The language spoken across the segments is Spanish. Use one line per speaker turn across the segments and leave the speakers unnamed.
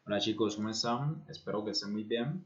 Hola chicos, ¿cómo están? Espero que estén muy bien.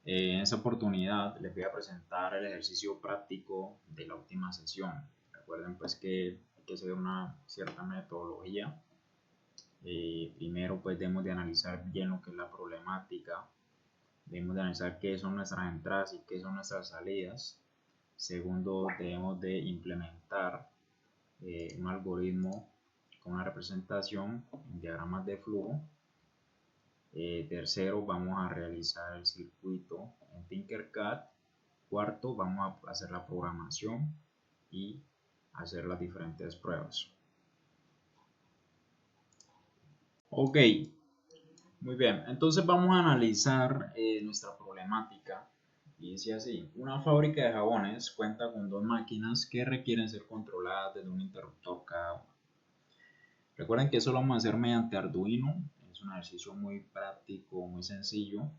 En esta oportunidad les voy a presentar el ejercicio práctico de la última sesión. Recuerden pues que hay que seguir una cierta metodología. Primero pues debemos de analizar bien lo que es la problemática. Debemos de analizar qué son nuestras entradas y qué son nuestras salidas. Segundo, debemos de implementar un algoritmo con una representación en diagramas de flujo. Tercero, vamos a realizar el circuito en Tinkercad. Cuarto, vamos a hacer la programación y hacer las diferentes pruebas. Ok, muy bien. Entonces vamos a analizar nuestra problemática. Y dice así: una fábrica de jabones cuenta con dos máquinas que requieren ser controladas desde un interruptor cada una. Recuerden que eso lo vamos a hacer mediante Arduino. Es un ejercicio muy práctico, muy sencillo.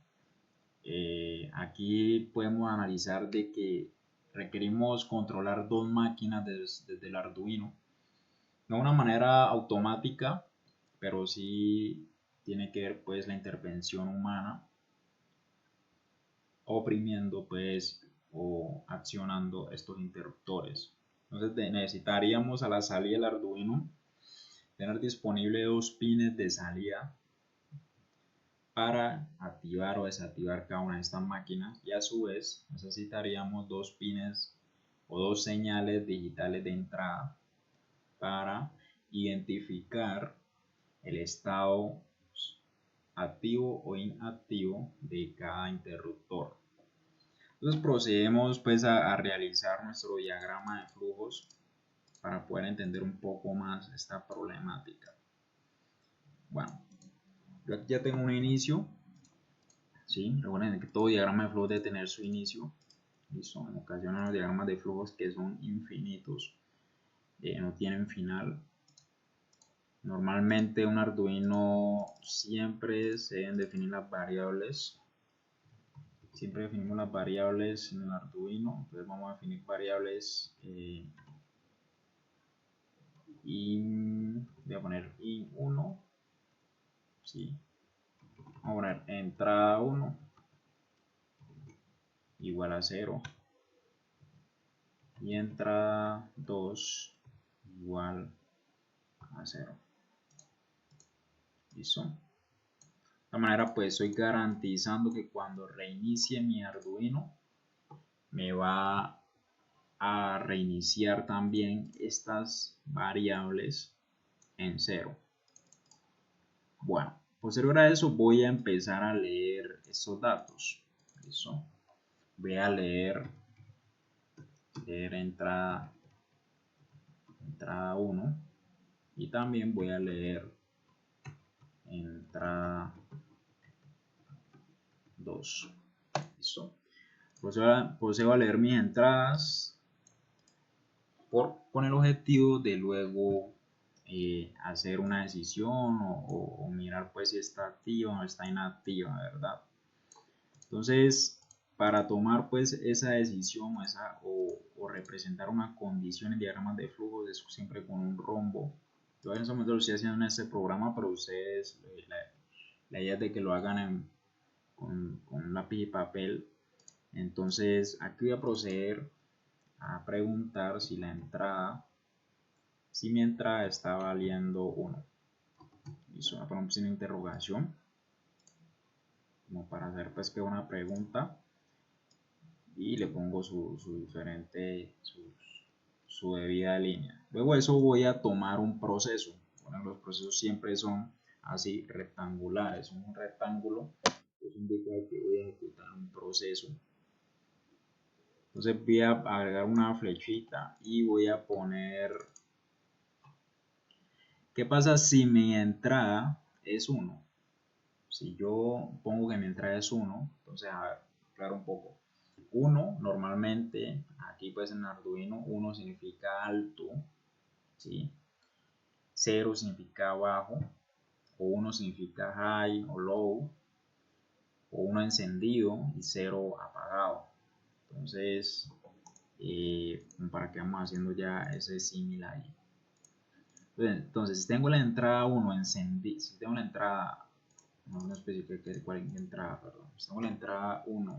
Aquí podemos analizar de que requerimos controlar dos máquinas desde el Arduino, no de una manera automática, pero sí tiene que ver pues la intervención humana oprimiendo pues o accionando estos interruptores. Entonces necesitaríamos a la salida del Arduino tener disponible dos pines de salida para activar o desactivar cada una de estas máquinas, y a su vez necesitaríamos dos pines o dos señales digitales de entrada para identificar el estado activo o inactivo de cada interruptor. Entonces procedemos pues a realizar nuestro diagrama de flujos para poder entender un poco más esta problemática. Bueno, yo aquí ya tengo un inicio. ¿Sí? Recuerden que todo diagrama de flujo debe tener su inicio. Listo. En ocasiones los diagramas de flujos que son infinitos no tienen final. Normalmente un Arduino siempre se deben definir las variables. Siempre definimos las variables en el Arduino. Entonces vamos a definir variables voy a poner in1. ¿Sí? Vamos a poner entrada 1 igual a 0 y entrada 2 igual a 0. ¿Listo? De esta manera pues estoy garantizando que cuando reinicie mi Arduino me va a reiniciar también estas variables en 0. Bueno, posterior a eso voy a empezar a leer estos datos. ¿Listo? Voy a leer entrada 1 y también voy a leer entrada 2. ¿Listo? Procedo a leer mis entradas con el objetivo de luego hacer una decisión o mirar pues si está activa o está inactiva, ¿verdad? Entonces, para tomar pues esa decisión o representar una condición en diagramas de flujo, es siempre con un rombo. Yo en ese momento lo estoy haciendo en este programa, pero ustedes, la idea es de que lo hagan con lápiz y papel. Entonces, aquí voy a proceder a preguntar si mi entrada está valiendo 1. Listo, voy a poner un signo de interrogación como para hacer pues que una pregunta, y le pongo su debida línea. Luego de eso voy a tomar un proceso. Bueno, los procesos siempre son así rectangulares. Un rectángulo es indica que voy a ejecutar un proceso. Entonces voy a agregar una flechita y voy a poner: ¿qué pasa si mi entrada es 1? Si yo pongo que mi entrada es 1, entonces a ver, aclaro un poco. 1 normalmente, aquí pues en Arduino, 1 significa alto, ¿sí? 0 significa bajo, o 1 significa high o low, o 1 encendido y 0 apagado. Entonces, para que vamos haciendo ya ese símil ahí. Entonces, si tengo la entrada 1 encendida, si tengo la entrada no especifique cuál entrada, perdón. Tengo la entrada 1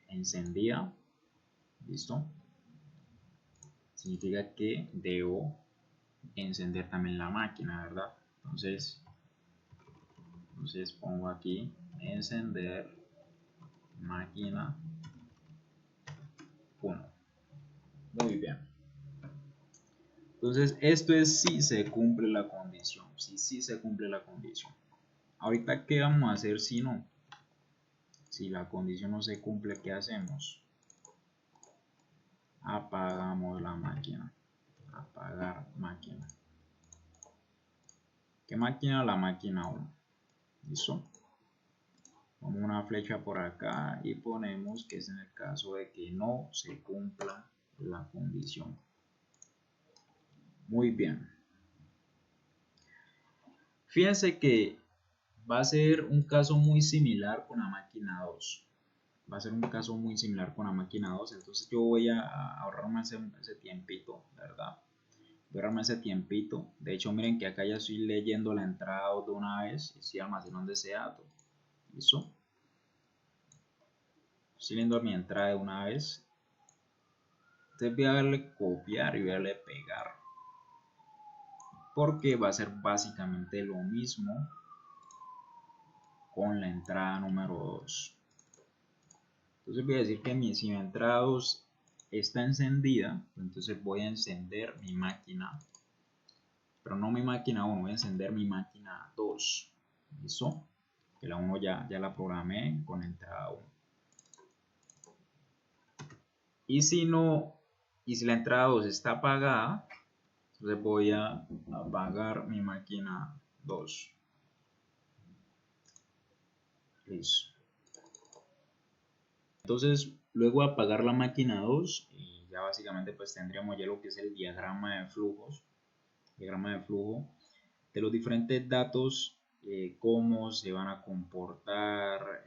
encendida, listo. Significa que debo encender también la máquina, ¿verdad? Entonces pongo aquí encender máquina 1. Muy bien. Entonces esto es si se cumple la condición, si se cumple la condición. Ahorita, ¿qué vamos a hacer si no? Si la condición no se cumple, ¿qué hacemos? Apagamos la máquina. Apagar máquina. ¿Qué máquina? La máquina 1. ¿Listo? Ponemos una flecha por acá y ponemos que es en el caso de que no se cumpla la condición. Muy bien. Fíjense que va a ser un caso muy similar con la máquina 2. Va a ser un caso muy similar con la máquina 2. Entonces yo voy a ahorrarme ese tiempito, ¿verdad? Voy a ahorrarme ese tiempito. De hecho, miren que acá ya estoy leyendo la entrada de una vez y estoy almacenando ese dato. ¿Listo? Estoy leyendo mi entrada de una vez. Entonces voy a darle copiar y voy a darle pegar. Porque va a ser básicamente lo mismo con la entrada número 2. Entonces voy a decir que si mi entrada 2 está encendida, entonces voy a encender mi máquina, pero no mi máquina 1, voy a encender mi máquina 2. ¿Listo? Que la 1 ya la programé con entrada 1. Y si la entrada 2 está apagada, entonces voy a apagar mi máquina 2. Listo. Entonces, luego de apagar la máquina 2, y ya básicamente pues tendríamos ya lo que es el diagrama de flujos, de los diferentes datos, cómo se van a comportar,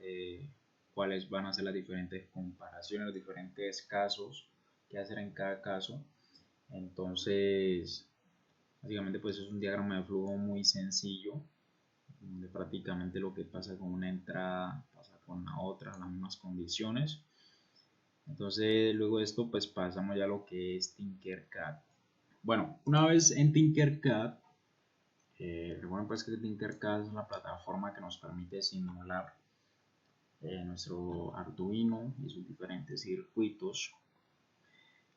cuáles van a ser las diferentes comparaciones, los diferentes casos, qué hacer en cada caso. Entonces, básicamente pues es un diagrama de flujo muy sencillo, donde prácticamente lo que pasa con una entrada pasa con la otra, las mismas condiciones. Entonces luego de esto pues pasamos ya a lo que es Tinkercad. Bueno, una vez en Tinkercad, recuerden pues que Tinkercad es la plataforma que nos permite simular nuestro Arduino y sus diferentes circuitos.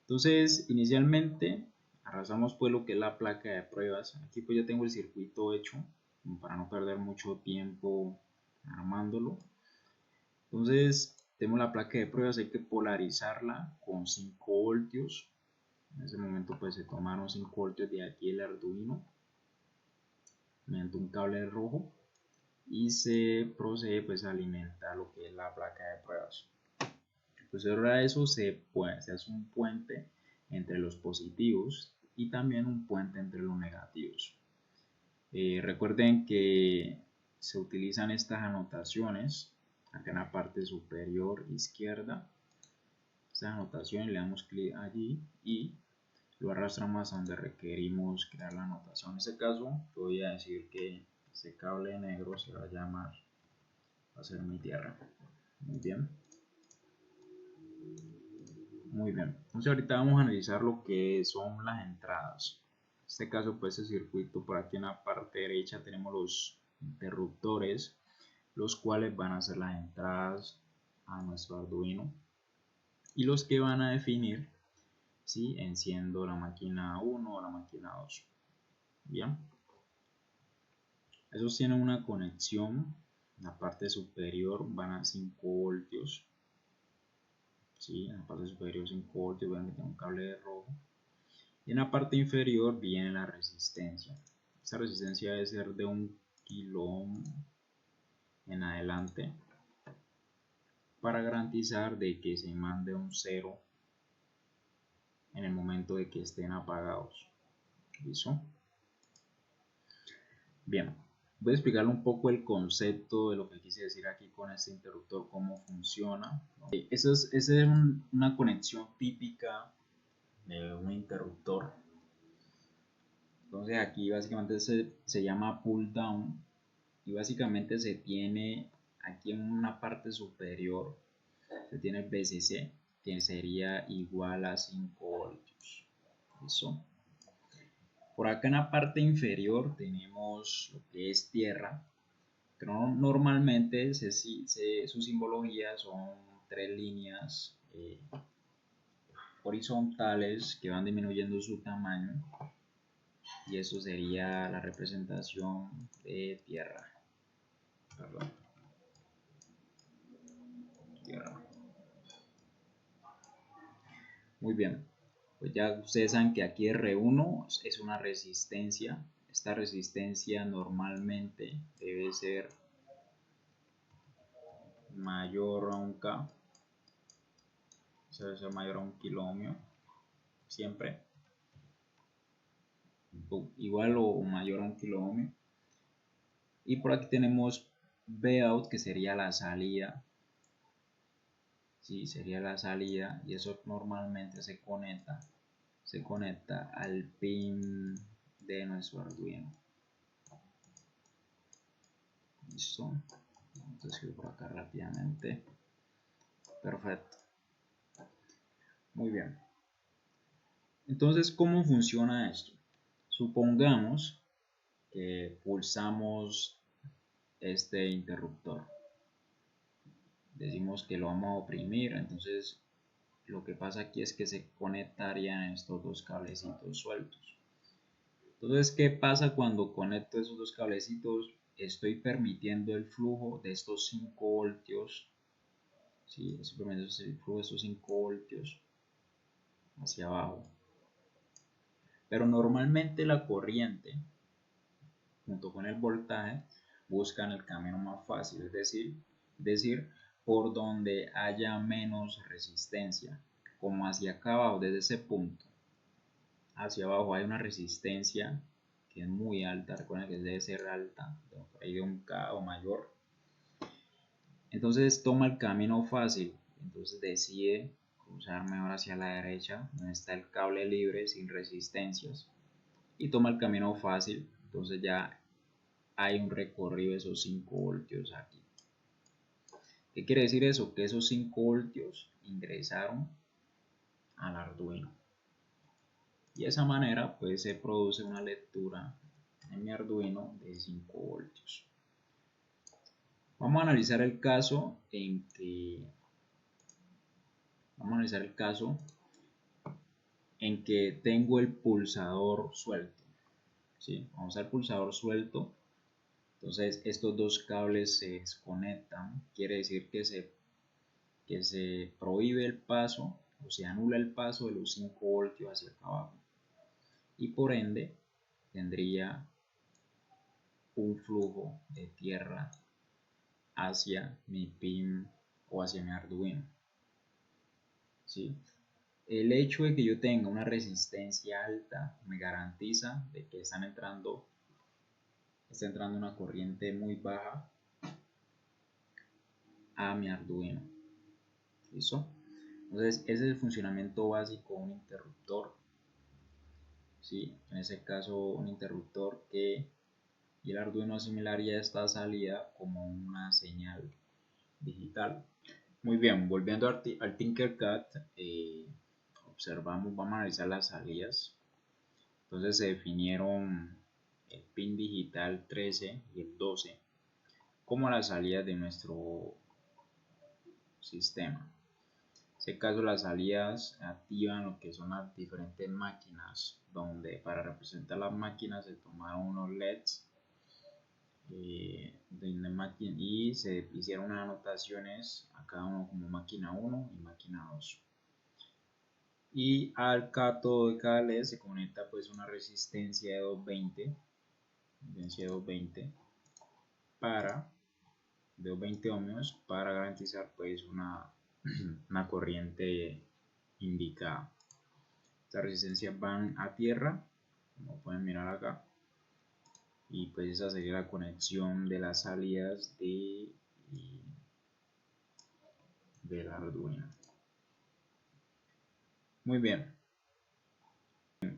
Entonces inicialmente arrastramos pues lo que es la placa de pruebas. Aquí pues ya tengo el circuito hecho, para no perder mucho tiempo armándolo. Entonces tenemos la placa de pruebas, hay que polarizarla con 5 voltios. En ese momento pues se tomaron 5 voltios de aquí el Arduino mediante un cable rojo y se procede pues a alimentar lo que es la placa de pruebas. Pues ahora eso se hace un puente entre los positivos y también un puente entre los negativos. Recuerden que se utilizan estas anotaciones acá en la parte superior izquierda. Esta anotación, le damos clic allí y lo arrastramos a donde requerimos crear la anotación. En este caso voy a decir que ese cable negro se va a llamar, va a ser mi tierra. Muy bien. Muy bien. Entonces ahorita vamos a analizar lo que son las entradas. En este caso pues el circuito, por aquí en la parte derecha tenemos los interruptores, los cuales van a ser las entradas a nuestro Arduino y los que van a definir si enciendo la máquina 1 o la máquina 2. Bien, esos tienen una conexión. En la parte superior van a 5 voltios. ¿Sí? En la parte superior 5 voltios, vean que tiene un cable de rojo. Y en la parte inferior viene la resistencia. Esta resistencia debe ser de 1 kilo ohm en adelante, para garantizar de que se mande un 0 en el momento de que estén apagados. ¿Listo? Bien, voy a explicarle un poco el concepto de lo que quise decir aquí con este interruptor, cómo funciona. Esa es una conexión típica de un interruptor. Entonces aquí básicamente se llama pull down. y básicamente se tiene aquí en una parte superior, se tiene el VCC, que sería igual a 5 voltios. Eso. Por acá en la parte inferior tenemos lo que es tierra, pero normalmente su simbología son 3 líneas horizontales que van disminuyendo su tamaño, y eso sería la representación de tierra. Perdón. Tierra. Muy bien, pues ya ustedes saben que aquí R1 es una resistencia. Esta resistencia normalmente debe ser mayor a un K, debe ser mayor a 1 kilo ohmio, siempre, igual o mayor a 1 kilo ohmio. Y por aquí tenemos Vout, que sería la salida. Sí, sería la salida, y eso normalmente se conecta al pin de nuestro Arduino. Listo. Entonces por acá rápidamente. Perfecto. Muy bien. Entonces, ¿cómo funciona esto? Supongamos que pulsamos este interruptor. Decimos que lo vamos a oprimir, entonces lo que pasa aquí es que se conectarían estos dos cablecitos sueltos. Entonces, ¿qué pasa cuando conecto esos dos cablecitos? Estoy permitiendo el flujo de estos 5 voltios. Sí, simplemente el flujo de estos 5 voltios hacia abajo. Pero normalmente la corriente, junto con el voltaje, buscan el camino más fácil, es decir, por donde haya menos resistencia, como hacia acá abajo, desde ese punto hacia abajo hay una resistencia que es muy alta. Recuerden que debe ser alta, por ahí de 1 K o mayor. Entonces toma el camino fácil, entonces decide cruzar mejor hacia la derecha, donde está el cable libre sin resistencias, y toma el camino fácil. Entonces ya hay un recorrido de esos 5 voltios aquí. ¿Qué quiere decir eso? Que esos 5 voltios ingresaron al Arduino, y de esa manera pues se produce una lectura en mi Arduino de 5 voltios. Vamos a analizar el caso en que tengo el pulsador suelto. ¿Sí? Vamos al pulsador suelto. Entonces estos dos cables se desconectan. Quiere decir que se prohíbe el paso, o se anula el paso de los 5 voltios hacia acá abajo. Y por ende tendría un flujo de tierra hacia mi pin o hacia mi Arduino. ¿Sí? El hecho de que yo tenga una resistencia alta me garantiza de que está entrando una corriente muy baja a mi Arduino. ¿Listo? Entonces ese es el funcionamiento básico de un interruptor. ¿Sí? En ese caso un interruptor y el Arduino asimilaría esta salida como una señal digital. Muy bien, volviendo al Tinkercad, vamos a analizar las salidas. Entonces se definieron el pin digital 13 y el 12 como las salidas de nuestro sistema. En este caso las salidas activan lo que son las diferentes máquinas, donde para representar las máquinas se tomaron unos LEDs y se hicieron unas anotaciones a cada uno como máquina 1 y máquina 2. Y al cátodo de cada LED se conecta pues una resistencia de 220 para de 220 ohmios para garantizar pues una corriente indicada. Estas resistencias van a tierra, como pueden mirar acá, y pues esa sería la conexión de las salidas del Arduino. Muy bien,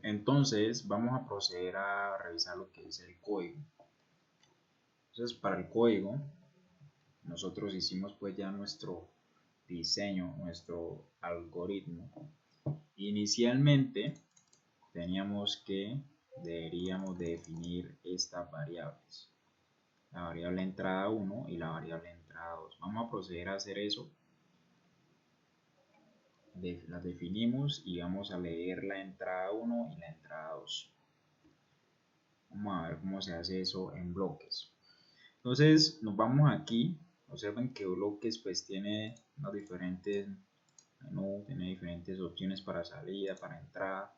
entonces vamos a proceder a revisar lo que es el código. Entonces para el código nosotros hicimos pues ya nuestro diseño, nuestro algoritmo. Inicialmente deberíamos definir estas variables, la variable entrada 1 y la variable entrada 2. Vamos a proceder a hacer eso. Las definimos y vamos a leer la entrada 1 y la entrada 2. Vamos a ver cómo se hace eso en bloques. Entonces nos vamos aquí. Observen que bloques pues tiene unos diferentes menús, tiene diferentes opciones para salida, para entrada,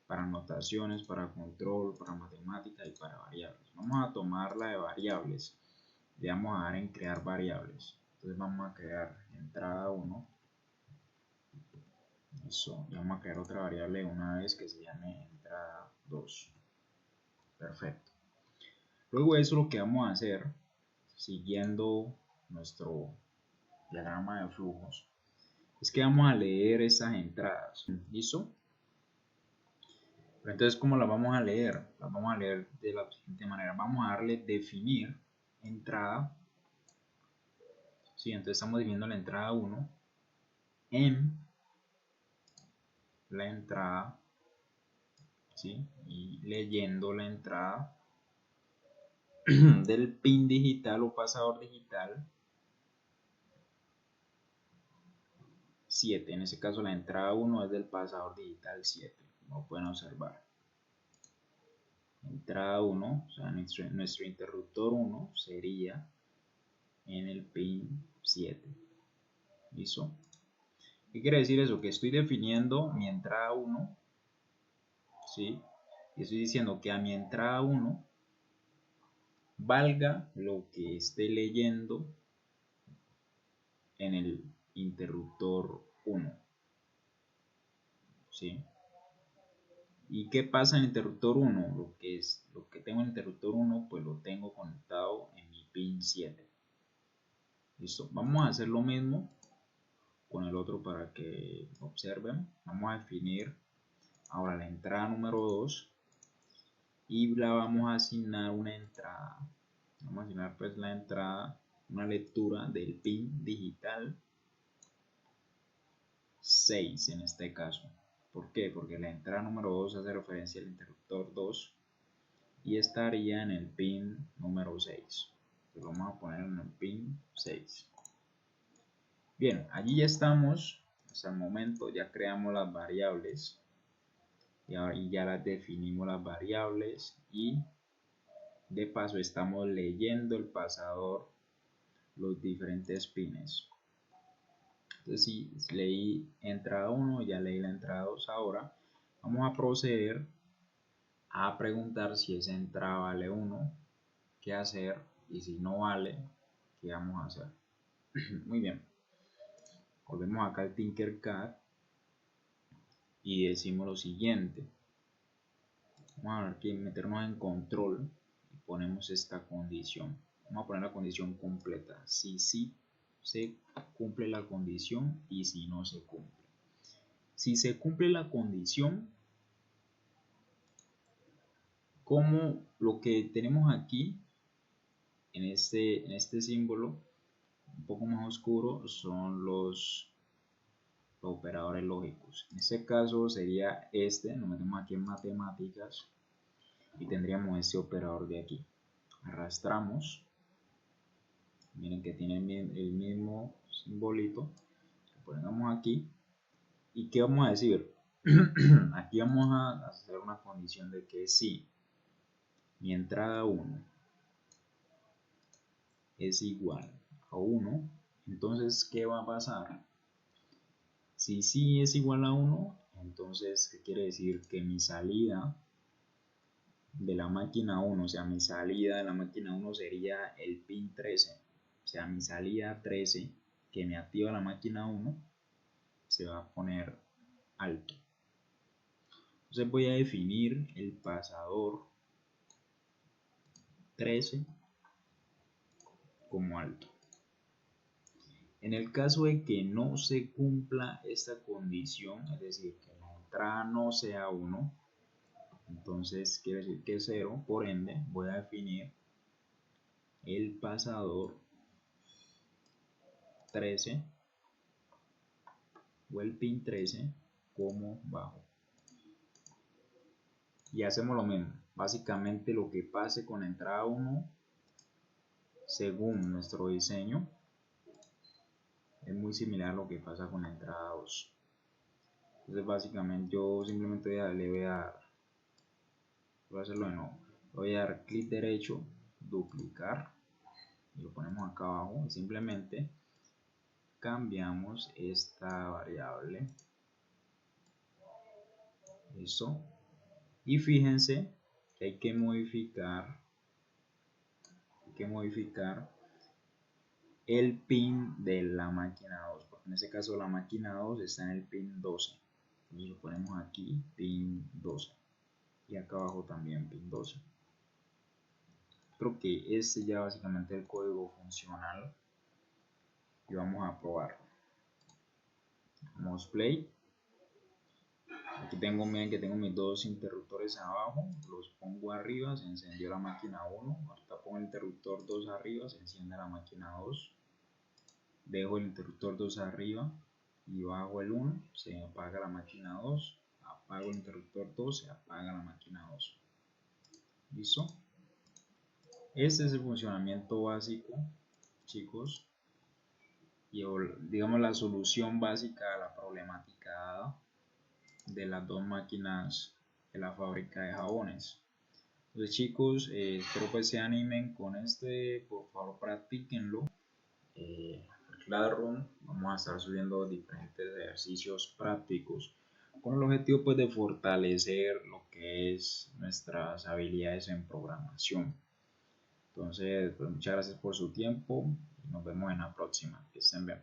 para anotaciones, para control, para matemática y para variables. Vamos a tomar la de variables. Le vamos a dar en crear variables. Entonces vamos a crear entrada 1. Eso, y vamos a crear otra variable una vez que se llame entrada 2. Perfecto. Luego de eso lo que vamos a hacer, siguiendo nuestro diagrama de flujos, es que vamos a leer esas entradas. ¿Listo? Pero entonces, ¿cómo las vamos a leer? Las vamos a leer de la siguiente manera. Vamos a darle definir entrada. Sí, entonces estamos definiendo la entrada 1 en la entrada, ¿sí? Y leyendo la entrada del pin digital o pasador digital 7. En ese caso la entrada 1 es del pasador digital 7, como pueden observar. Entrada 1, o sea, nuestro interruptor 1 sería en el pin 7. ¿Listo? ¿Qué quiere decir eso? Que estoy definiendo mi entrada 1, ¿sí? Y estoy diciendo que a mi entrada 1 valga lo que esté leyendo en el interruptor 1, ¿sí? ¿Y qué pasa en el interruptor 1? Lo que tengo en el interruptor 1, pues lo tengo conectado en mi pin 7. Listo, vamos a hacer lo mismo con el otro para que observen. Vamos a definir ahora la entrada número 2 y la vamos a asignar una entrada. Vamos a asignar pues la entrada, una lectura del pin digital 6 en este caso. ¿Por qué? Porque la entrada número 2 hace referencia al interruptor 2 y estaría en el pin número 6. Lo vamos a poner en el pin 6. Bien, allí ya estamos. Hasta el momento ya creamos las variables y ya las definimos las variables y de paso estamos leyendo el pasador, los diferentes pines. Entonces si leí entrada 1, ya leí la entrada 2. Ahora vamos a proceder a preguntar si esa entrada vale 1, qué hacer, y si no vale, qué vamos a hacer. Muy bien, volvemos acá al Tinkercad y decimos lo siguiente. Vamos a ver que meternos en control y ponemos esta condición. Vamos a poner la condición completa, si sí se cumple la condición y si no se cumple. Si se cumple la condición, como lo que tenemos aquí en este símbolo un poco más oscuro son los operadores lógicos. En este caso sería nos metemos aquí en matemáticas y tendríamos este operador de aquí. Arrastramos, miren que tiene el mismo simbolito, lo ponemos aquí y ¿qué vamos a decir? Aquí vamos a hacer una condición de que si mi entrada 1 es igual a 1, entonces ¿qué va a pasar? Si sí es igual a 1, entonces ¿qué quiere decir? Que mi salida de la máquina 1, o sea, mi salida de la máquina 1 sería el pin 13, o sea, mi salida 13 que me activa la máquina 1 se va a poner alto. Entonces voy a definir el pasador 13 como alto. En el caso de que no se cumpla esta condición, es decir, que la entrada no sea 1, entonces quiere decir que es 0, por ende voy a definir el pasador 13 o el pin 13 como bajo. Y hacemos lo mismo, básicamente lo que pase con la entrada 1 según nuestro diseño es muy similar a lo que pasa con la entrada 2. Entonces básicamente yo simplemente le voy a hacerlo de nuevo. Voy a dar clic derecho, duplicar y lo ponemos acá abajo y simplemente cambiamos esta variable. Eso. Y fíjense que hay que modificar el pin de la máquina 2, porque en este caso la máquina 2 está en el pin 12. Entonces lo ponemos aquí, pin 12. Y acá abajo también pin 12. Creo que este ya básicamente es el código funcional. Y vamos a probarlo. Damos play. Aquí tengo, miren que tengo mis dos interruptores abajo, los pongo arriba, se encendió la máquina 1, ahorita pongo el interruptor 2 arriba, se enciende la máquina 2, dejo el interruptor 2 arriba y bajo el 1, se apaga la máquina 2, apago el interruptor 2, se apaga la máquina 2. ¿Listo? Este es el funcionamiento básico, chicos, y digamos la solución básica a la problemática dada de las dos máquinas de la fábrica de jabones. Entonces chicos, espero pues se animen con por favor practíquenlo. Classroom vamos a estar subiendo diferentes ejercicios prácticos con el objetivo pues de fortalecer lo que es nuestras habilidades en programación. Entonces pues muchas gracias por su tiempo y nos vemos en la próxima. Que estén bien.